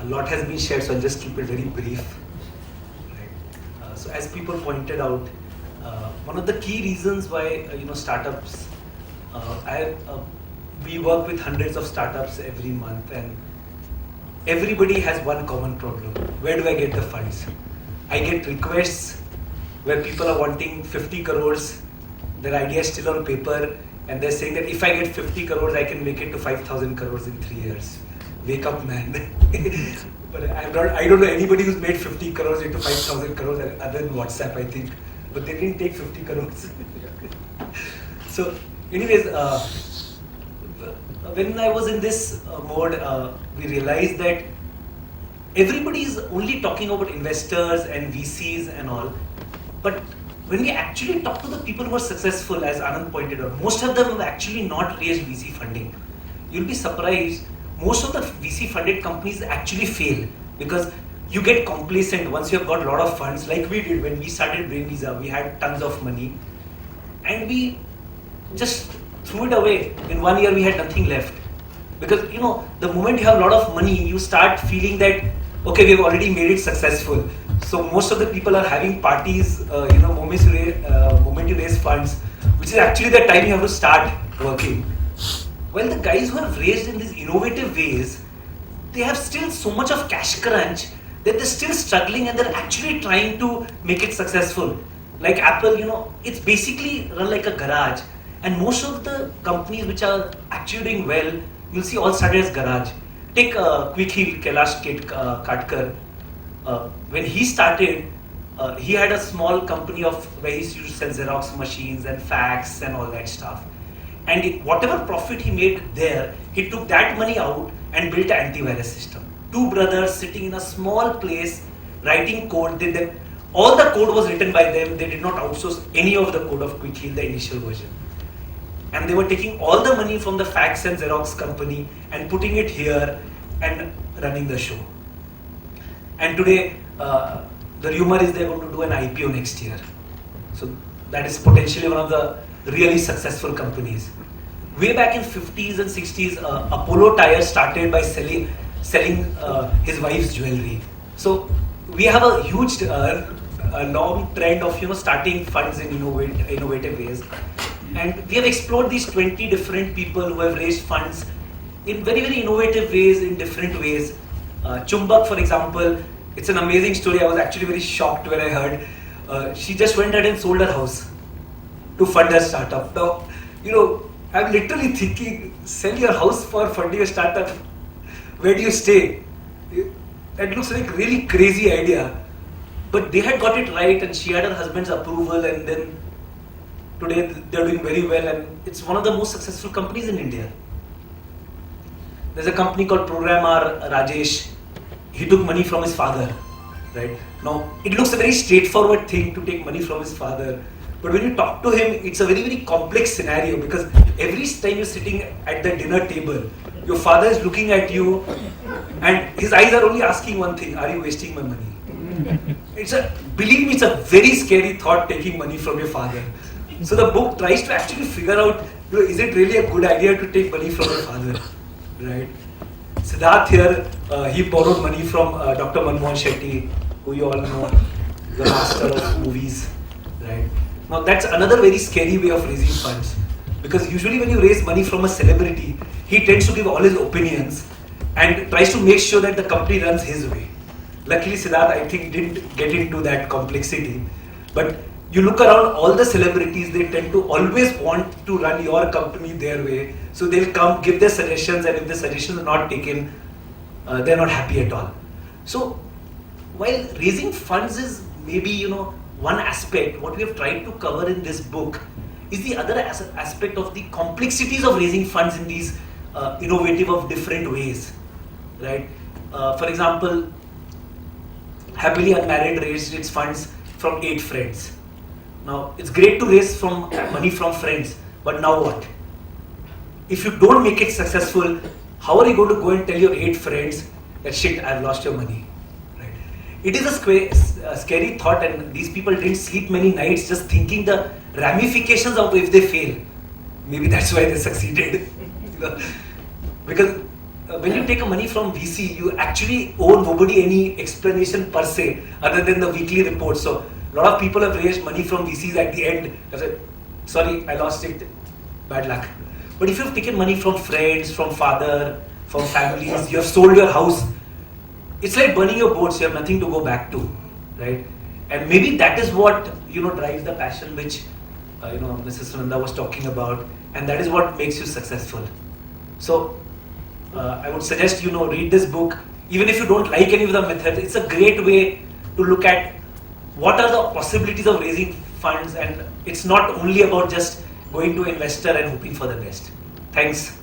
A lot has been shared, so I'll just keep it very brief. Right. So as people pointed out, one of the key reasons why startups, we work with hundreds of startups every month, and everybody has one common problem. Where do I get the funds? I get requests where people are wanting 50 crores, their idea is still on paper, and they're saying that if I get 50 crores, I can make it to 5,000 crores in 3 years. Wake up, man. But I don't know anybody who's made 50 crores into 5,000 crores other than WhatsApp, I think. But they didn't take 50 crores. So, anyways, when I was in this mode, we realized that everybody is only talking about investors and VCs and all. But when we actually talk to the people who are successful, as Anand pointed out, most of them have actually not raised VC funding. You'll be surprised, most of the VC funded companies actually fail because you get complacent once you have got a lot of funds, like we did when we started Brainvisa. We had tons of money and we just threw it away. In 1 year we had nothing left. Because the moment you have a lot of money, you start feeling that, okay, we've already made it successful. So most of the people are having parties, moment you raise funds, which is actually the time you have to start working. Well, the guys who have raised in these innovative ways, they have still so much of cash crunch that they're still struggling and they're actually trying to make it successful. Like Apple, it's basically run like a garage. And most of the companies which are actually doing well, you'll see all started as garage. Take Quick Heal, Kailash Katkar. When he started, he had a small company where he used to sell Xerox machines and fax and all that stuff. And whatever profit he made there, he took that money out and built an antivirus system. Two brothers sitting in a small place, writing code. All the code was written by them. They did not outsource any of the code of Quick Heal, the initial version. And they were taking all the money from the fax and Xerox company and putting it here and running the show. And today, the rumor is they're going to do an IPO next year. So that is potentially one of the really successful companies. Way back in 50s and 60s, Apollo Tyres started by selling his wife's jewelry. So we have a huge, long trend of starting funds in innovative ways. And we have explored these 20 different people who have raised funds in very, very innovative ways, in different ways. Chumbak, for example, it's an amazing story. I was actually very shocked when I heard. She just went ahead and sold her house to fund her startup. Now, I'm literally thinking, sell your house for funding a startup. Where do you stay? That looks like a really crazy idea. But they had got it right and she had her husband's approval, and then today they're doing very well and it's one of the most successful companies in India. There's a company called Programmer Rajesh. He took money from his father, right? Now, it looks a very straightforward thing to take money from his father. But when you talk to him, it's a very, very complex scenario because every time you're sitting at the dinner table, your father is looking at you and his eyes are only asking one thing: are you wasting my money? Believe me, it's a very scary thought, taking money from your father. So the book tries to actually figure out, is it really a good idea to take money from your father, right? Siddharth here, he borrowed money from Dr. Manmohan Shetty, who you all know, the master of movies, right? Now that's another very scary way of raising funds, because usually when you raise money from a celebrity, he tends to give all his opinions and tries to make sure that the company runs his way. Luckily, Siddharth, I think, didn't get into that complexity. But you look around, all the celebrities, they tend to always want to run your company their way. So they'll come, give their suggestions, and if the suggestions are not taken, they're not happy at all. So while raising funds is maybe, one aspect, what we have tried to cover in this book is the other aspect of the complexities of raising funds in these innovative of different ways, right? For example, Happily Unmarried raised its funds from 8 friends. Now, it's great to raise money from friends, but now what? If you don't make it successful, how are you going to go and tell your 8 friends that shit, I've lost your money? Right? It is a scary thought, and these people didn't sleep many nights just thinking the ramifications of if they fail. Maybe that's why they succeeded. Because when you take a money from VC, you actually owe nobody any explanation per se, other than the weekly report. So a lot of people have raised money from VCs at the end. I said, sorry, I lost it. Bad luck. But if you've taken money from friends, from father, from families, you have sold your house, it's like burning your boats. You have nothing to go back to, right? And maybe that is what drives the passion which Mrs. Sunanda was talking about, and that is what makes you successful. So I would suggest read this book. Even if you don't like any of the methods, it's a great way to look at what are the possibilities of raising funds, and it's not only about just going to an investor and hoping for the best. Thanks.